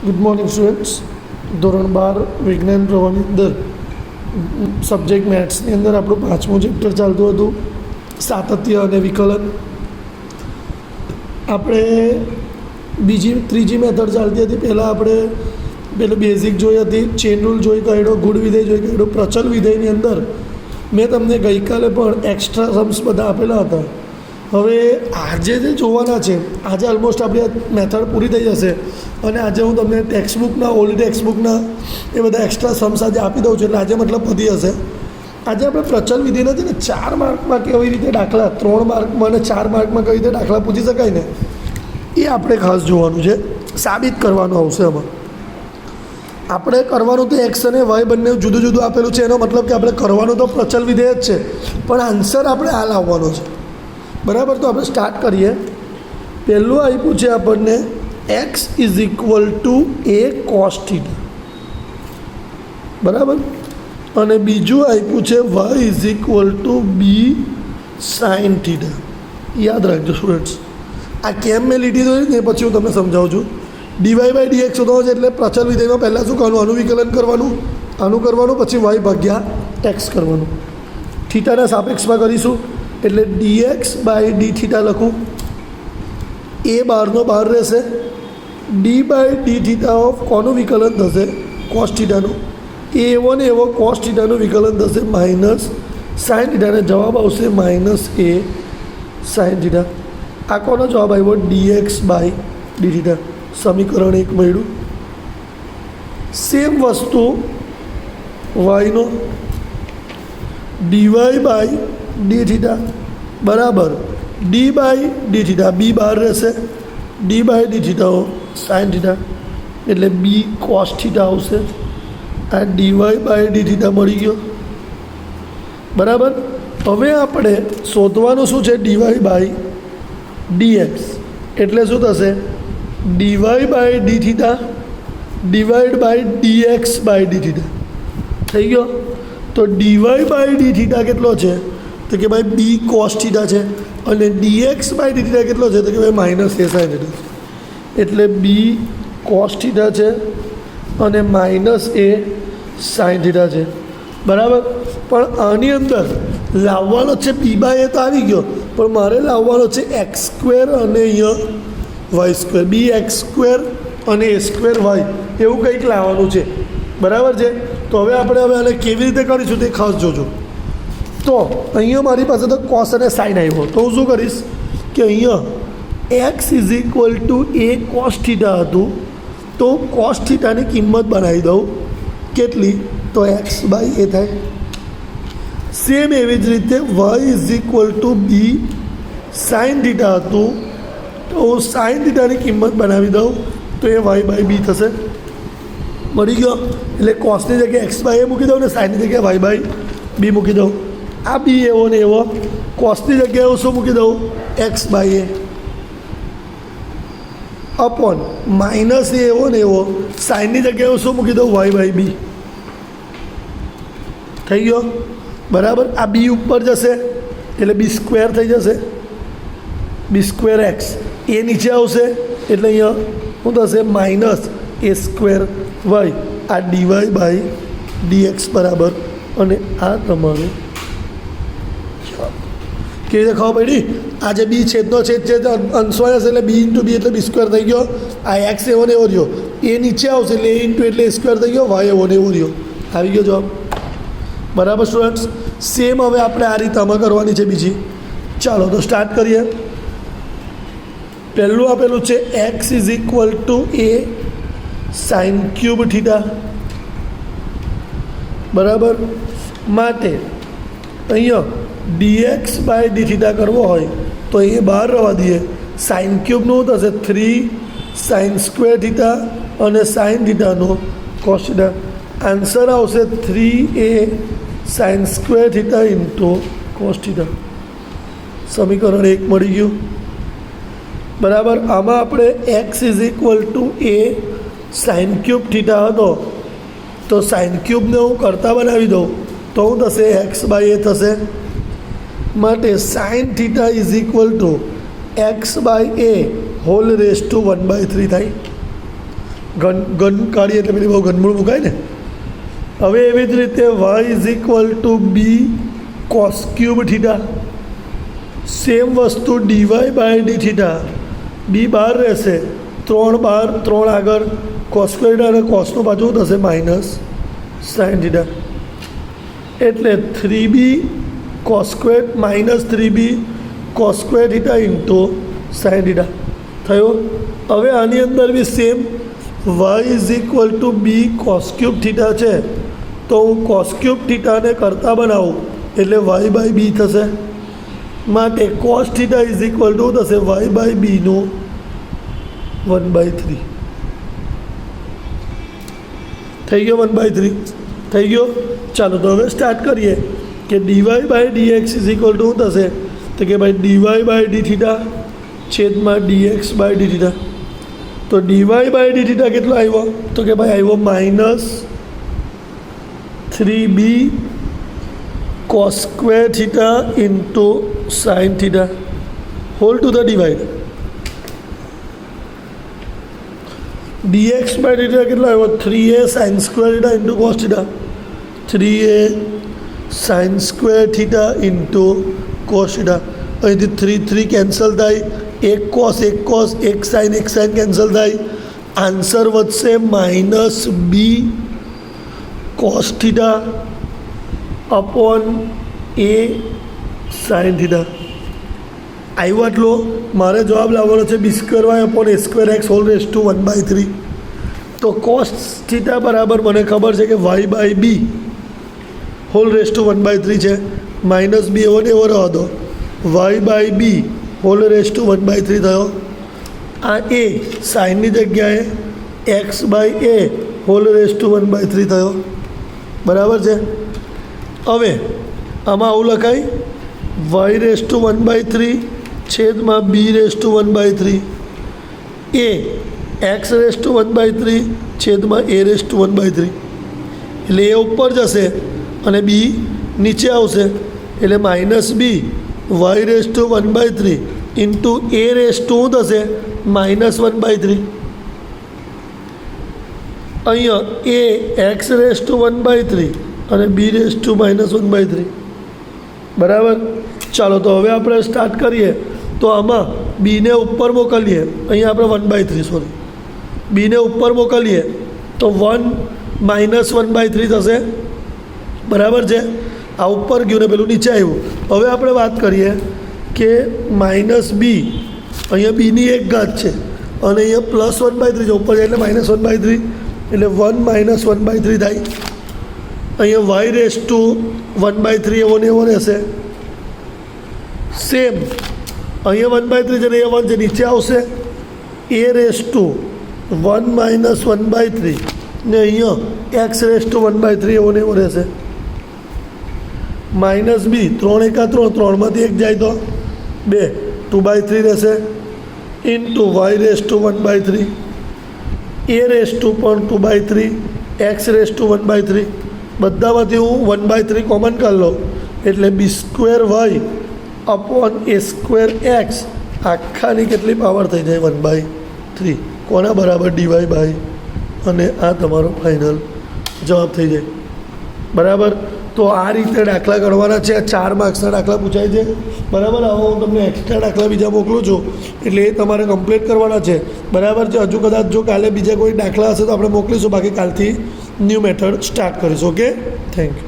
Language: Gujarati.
Good morning students. ધોરણ 12 વિજ્ઞાન પ્રવાહની અંદર સબ્જેક્ટ મેથ્સની અંદર આપણું 5મું ચેપ્ટર ચાલતું હતું, સાતત્ય અને વિકલન. આપણે ત્રીજી મેથડ ચાલતી હતી. પહેલાં આપણે પેલું બેઝિક જોઈ હતી, ચેન રૂલ જોઈ કાઢ્યો, ગુણ વિધેય જોઈ કાઢ્યો. પ્રચલ વિધેયની અંદર મેં તમને ગઈકાલે પણ એક્સ્ટ્રા સમ્સ બધા આપેલા હતા. હવે આજે જે જોવાના છે, આજે ઓલમોસ્ટ આપણી આ મેથડ પૂરી થઈ જશે અને આજે હું તમને ટેક્સ્ટબુકના, ઓલ્ડ ટેક્સ્ટબુકના એ બધા એક્સ્ટ્રા સમ્સ આજે આપી દઉં છું, એટલે આજે મતલબ પતી હશે. આજે આપણે પ્રચલ વિધેયના છે ને 4 માર્કમાં કેવી રીતે દાખલા, 3 માર્કમાં અને 4 માર્કમાં કઈ રીતે દાખલા પૂછી શકાય ને, એ આપણે ખાસ જોવાનું છે. સાબિત કરવાનું આવશે એમાં. આપણે કરવાનું તો એક્સ અને વાય બંને જુદું જુદું આપેલું છે, એનો મતલબ કે આપણે કરવાનું તો પ્રચલ વિધેય જ છે, પણ આન્સર આપણે આ લાવવાનો છે. બરાબર, તો આપણે સ્ટાર્ટ કરીએ. પહેલું આપ્યું છે આપણને x = a cos θ, બરાબર. અને બીજું આપ્યું છે y = b sin θ. યાદ રાખજો સ્ટુડન્ટ્સ, આ કેમ મેં લીધી તો ને પછી હું તમને સમજાવું છું. dy/dx શોધવાનું છે, એટલે પ્રચલ વિધેયમાં પહેલાં શું કરવાનું, આનું વિકલન કરવાનું, આનું કરવાનું, પછી y/x કરવાનું. થીટાના સાપેક્ષમાં કરીશું એટલે dx/dθ લખું. એ બહારનો બહાર રહેશે. d/dθ ઓફ કોનું વિકલન થશે, cos θનું. એ એવો ને એવો cos θનું વિકલન થશે માઇનસ sin θ, ને જવાબ આવશે -a sin θ. આ કોનો જવાબ આવ્યો, dx/dθ. સમીકરણ 1 મળ્યું. સેમ વસ્તુ yનો dy/dθ બરાબર d/dθ, b બહાર રહેશે, d/dθ sin θ એટલે b cos θ આવશે. આ dy/dθ મળી ગયો, બરાબર. હવે આપણે શોધવાનું શું છે, dy/dx એટલે શું થશે, dy/dθ /dx/dθ થઈ ગયો. તો dy/dθ કેટલો છે, તો કે ભાઈ b cos θ છે, અને dx/dθ કેટલો છે, તો કે ભાઈ -a sin θ છે. એટલે b cos θ છે અને -a sin θ છે, બરાબર. પણ આની અંદર લાવવાનો છે b/a તો આવી ગયો, પણ મારે લાવવાનો છે x² અને અહીંયા y², bx² અને a² y, એવું કંઈક લાવવાનું છે, બરાબર છે. તો હવે આપણે આને કેવી રીતે કરીશું તે ખાસ જોજો. તો અહીંયા મારી પાસે તો cos અને sin આવ્યો, તો હું શું કરીશ કે અહીંયા x = a cos θ હતું, તો cos θની કિંમત બનાવી દઉં. કેટલી, તો x/a થાય. સેમ એવી જ રીતે y = b sin θ હતું, તો હું sin θની કિંમત બનાવી દઉં, તો એ y/b થશે. મળી ગયો. એટલે કોસની જગ્યાએ x/a મૂકી દઉં ને સાઈનની જગ્યાએ y/b મૂકી દઉં. આ બી એવો ને એવો, કોસની જગ્યાએ હું શું મૂકી દઉં, x/a અપોન માઇનસ એવો ને એવો, સાઈનની જગ્યાએ હું શું મૂકી દઉં, y/b થઈ ગયો, બરાબર. આ બી ઉપર જશે એટલે b² થઈ જશે, b²x. એ નીચે આવશે એટલે અહીંયા શું થશે, -a² y. આ dy/dx બરાબર, અને આ તમારું કેવી રીતે ખબર પડી. આ જે બી છેદનો છેદ છે અંશવાય હશે એટલે b × b એટલે b² થઈ ગયો. આ x એવો ને એવો રહ્યો, એ નીચે આવશે એટલે a × એટલે a² થઈ ગયો, y એવો ને એવો રહ્યો. આવી ગયો જવાબ, બરાબર સ્ટુડન્ટ્સ. સેમ હવે આપણે આ રીતે આમાં કરવાની છે બીજી. ચાલો તો સ્ટાર્ટ કરીએ. પહેલું આપેલું છે x = a sin³ θ, બરાબર. માટે અહીંયા dx/dθ કરવો હોય તો એ બહાર રહેવા દઈએ. sin³ થશે 3 sin² θ અને sin θનો cos θ. આન્સર આવશે 3a sin² θ × cos θ. સમીકરણ 1 મળી ગયું, બરાબર. આમાં આપણે x = a sin³ θ હતો, તો sin³ હું કરતા બનાવી દઉં તો શું થશે, x/a થશે. માટે sin θ = x/a whole raise to 1/3 થાય। ઘન કાઢીએ એટલે પેલી બહુ ઘનમૂળ મુકાય ને. હવે એવી જ રીતે y is equal to B cos cube theta. Same વસ્તુ dy by d theta. B બહાર રહેશે, 3 બહાર 3 આગળ, કોસ સ્ક્વેર થીટા અને કોસનું પાછું થશે માઇનસ સાઇન થીટા. એટલે 3b cos square minus 3b cos square theta into sine theta થયો. હવે આની અંદર B same Y is equal to B cos cube theta છે, તો હું કોસ ક્યુબ થીટાને કરતા બનાવું એટલે વાય બાય બી થશે. માટે cos theta is equal two થશે વાય બાય બીનું 1/3 થઈ ગયો. 1/3 થઈ ગયો. ચાલો તો હવે સ્ટાર્ટ કરીએ કે dy by dx is equal to શું થશે, તો કે ભાઈ ડીવાય બાય ડી થીટા છેદમાં ડીએક્સ બાય ડી થીટા. તો ડીવાય બાય ડી થીટા કેટલો આવ્યો, તો કે ભાઈ આવ્યો minus 3b cos square theta into sine theta whole to the divide. dx by d theta કેટલો આવ્યો, 3a sine square theta into cos theta. 3a sine square theta into cos theta. અહીંથી 3 કેન્સલ થાય, એક કોસ એક સાઇન કેન્સલ થાય. આન્સર વધશે minus B cos theta upon A sine theta. આવ્યો આટલો. મારે જવાબ લાવવાનો છે B square Y upon A square X whole raise to 1/3. તો કોસ થીટા બરાબર મને ખબર છે કે Y by B whole raise to 1/3 છે. માઇનસ બી એવો ને એવો રહ્યો હતો. Y by B whole raise to 1/3 થયો. આ એ સાઇનની જગ્યાએ x by a whole raise to 1/3 થયો. બરાબર છે. હવે આમાં આવું લખાય વાય રેઝ ટુ 1/3 છેદમાં બી rays to 1/3 A x rays to 1/3 છેદમાં એ રેઝ ટુ 1/3. એટલે એ ઉપર જશે અને બી નીચે આવશે એટલે minus B Y rays to 1/3 into A rays two થશે માઇનસ 1/3. અહીંયા એ એક્સ રેઝ ટુ 1/3 અને બી રેઝ ટુ માઇનસ 1/3. બરાબર. ચાલો તો હવે આપણે સ્ટાર્ટ કરીએ. તો આમાં બીને ઉપર મોકલીએ, અહીંયા આપણે 1/3 બીને ઉપર મોકલીએ તો 1 માઇનસ 1/3 થશે. બરાબર છે. આ ઉપર ગયું ને પેલું નીચે આવ્યું. હવે આપણે વાત કરીએ કે માઇનસ બી, અહીંયા બીની એક ઘાત છે અને અહીંયા પ્લસ 1/3 છે, ઉપર જાય એટલે માઇનસ 1/3 એટલે 1 માઇનસ 1/3 થાય. અહીંયા વાય રેઝ ટુ 1/3 એવો ને એવો રહેશે. સેમ અહીંયા 1/3 છે ને એ 1 છે, નીચે આવશે એ રેઝ ટુ 1 માઇનસ 1/3 ને અહીંયા એક્સ રેઝ ટુ 1/3 એવો ને એવો રહેશે. માઇનસ બી 3 એકા 3, 3માંથી 1 જાય તો 2, 2/3 રહેશે into Y rays to 1/3 A rays two પણ 2/3 એક્સ રેઝ ટુ 1/3. બધામાંથી હું 1/3 કોમન કરી લઉં એટલે બી square Y upon A square x આખાની કેટલી પાવર થઈ જાય 1/3. કોના બરાબર ડીવાય બાય, અને આ તમારો ફાઇનલ જવાબ થઈ જાય. બરાબર. તો આ રીતે દાખલા ગણવાના છે. 4 માર્ક્સના દાખલા પૂછાય છે. બરાબર. હવે હું તમને એક્સ્ટ્રા દાખલા બીજા મોકલું છું એટલે એ તમારે કમ્પ્લીટ કરવાના છે. બરાબર છે. હજુ કદાચ જો કાલે બીજા કોઈ દાખલા હશે તો આપણે મોકલીશું, બાકી કાલથી ન્યૂ મેથડ સ્ટાર્ટ કરીશું. Okay, thank you.